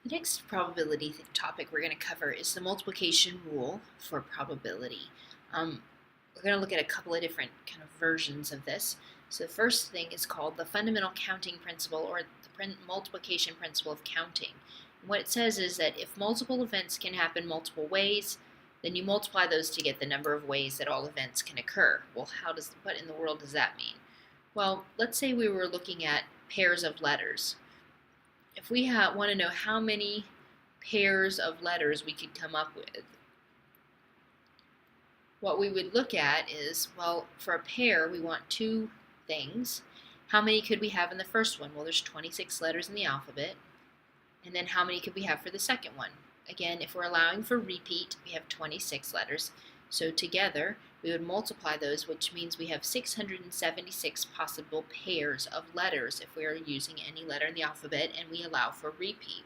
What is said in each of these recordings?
The next probability topic we're going to cover is the multiplication rule for probability. We're going to look at a couple of different kind of versions of this. So the first thing is called the fundamental counting principle, or the multiplication principle of counting. And what it says is that if multiple events can happen multiple ways, then you multiply those to get the number of ways that all events can occur. Well, what in the world does that mean? Well, let's say we were looking at pairs of letters. If we want to know how many pairs of letters we could come up with, what we would look at is, well, for a pair, we want two things. How many could we have in the first one? Well, there's 26 letters in the alphabet. And then how many could we have for the second one? Again, if we're allowing for repeat, we have 26 letters. So together, we would multiply those, which means we have 676 possible pairs of letters if we are using any letter in the alphabet and we allow for repeat.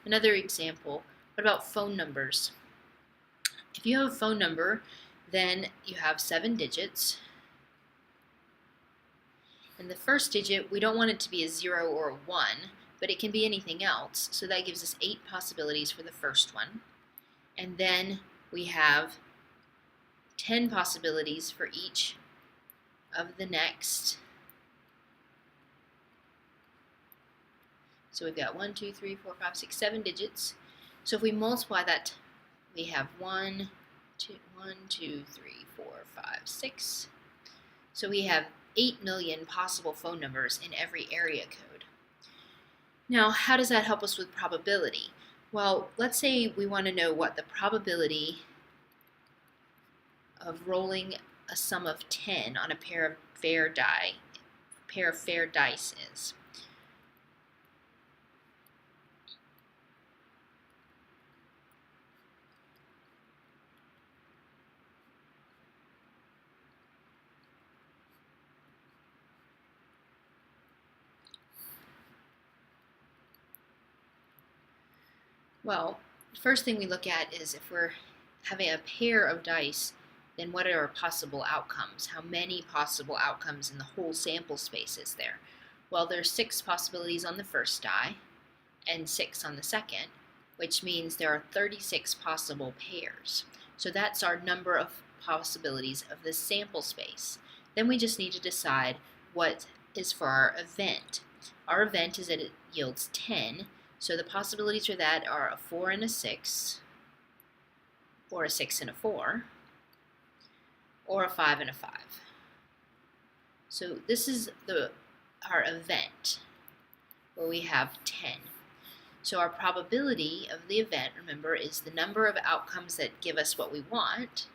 Another example, what about phone numbers? If you have a phone number, then you have 7 digits. And the first digit, we don't want it to be a 0 or a 1, but it can be anything else. So that gives us 8 possibilities for the first one. And then we have 10 possibilities for each of the next. So we've got 1, 2, 3, 4, 5, 6, 7 digits. So if we multiply that, we have 1, 2, 3, 4, 5, 6. So we have 8 million possible phone numbers in every area code. Now, how does that help us with probability? Well, let's say we want to know what the probability of rolling a sum of 10 on a pair of fair dice is. Well, the first thing we look at is if we're having a pair of dice, then what are our possible outcomes? How many possible outcomes in the whole sample space is there? Well, there's 6 possibilities on the first die and 6 on the second, which means there are 36 possible pairs. So that's our number of possibilities of the sample space. Then we just need to decide what is for our event. Our event is that it yields 10. So the possibilities for that are a 4 and a 6, or a 6 and a 4, or a 5 and a 5. So this is our event, where we have 10. So our probability of the event, remember, is the number of outcomes that give us what we want,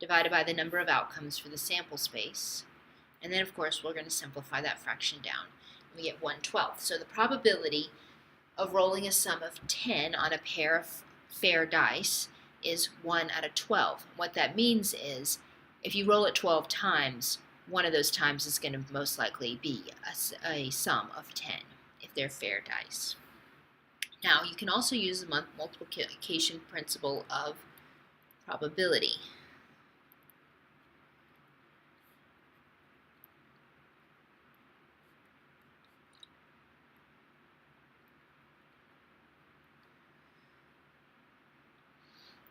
divided by the number of outcomes for the sample space. And then, of course, we're going to simplify that fraction down. We get 1/12. So the probability of rolling a sum of 10 on a pair of fair dice is 1 out of 12. What that means is if you roll it 12 times, one of those times is going to most likely be a sum of 10 if they're fair dice. Now, you can also use the multiplication principle of probability.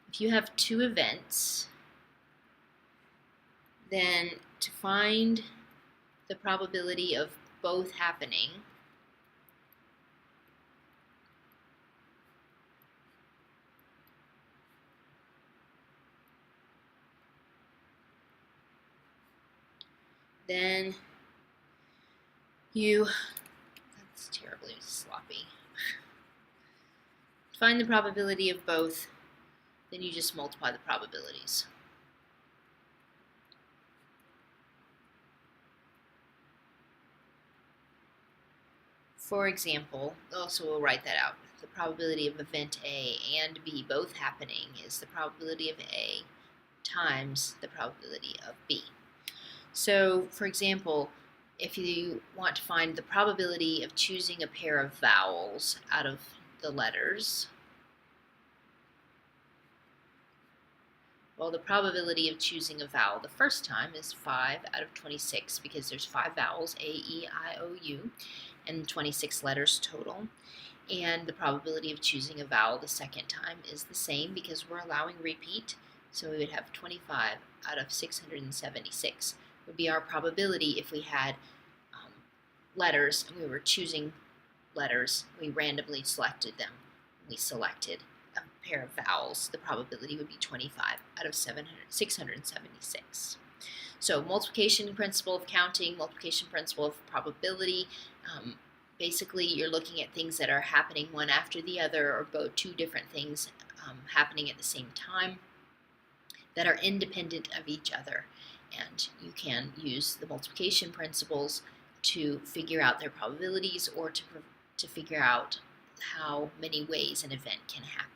If you have 2 events, then to find the probability of both happening, then that's terribly sloppy. To find the probability of both, then you just multiply the probabilities. For example, also we'll write that out. The probability of event A and B both happening is the probability of A times the probability of B. So, for example, if you want to find the probability of choosing a pair of vowels out of the letters, Well, the probability of choosing a vowel the first time is 5 out of 26 because there's 5 vowels, A, E, I, O, U, and 26 letters total. And the probability of choosing a vowel the second time is the same because we're allowing repeat. So we would have 25 out of 676 would be our probability if we had letters and we were choosing letters. We randomly selected them. We selected a pair of vowels. The probability would be 25 out of 676. So multiplication principle of counting, multiplication principle of probability. Basically, you're looking at things that are happening one after the other, or both two different things happening at the same time that are independent of each other. And you can use the multiplication principles to figure out their probabilities or to figure out how many ways an event can happen.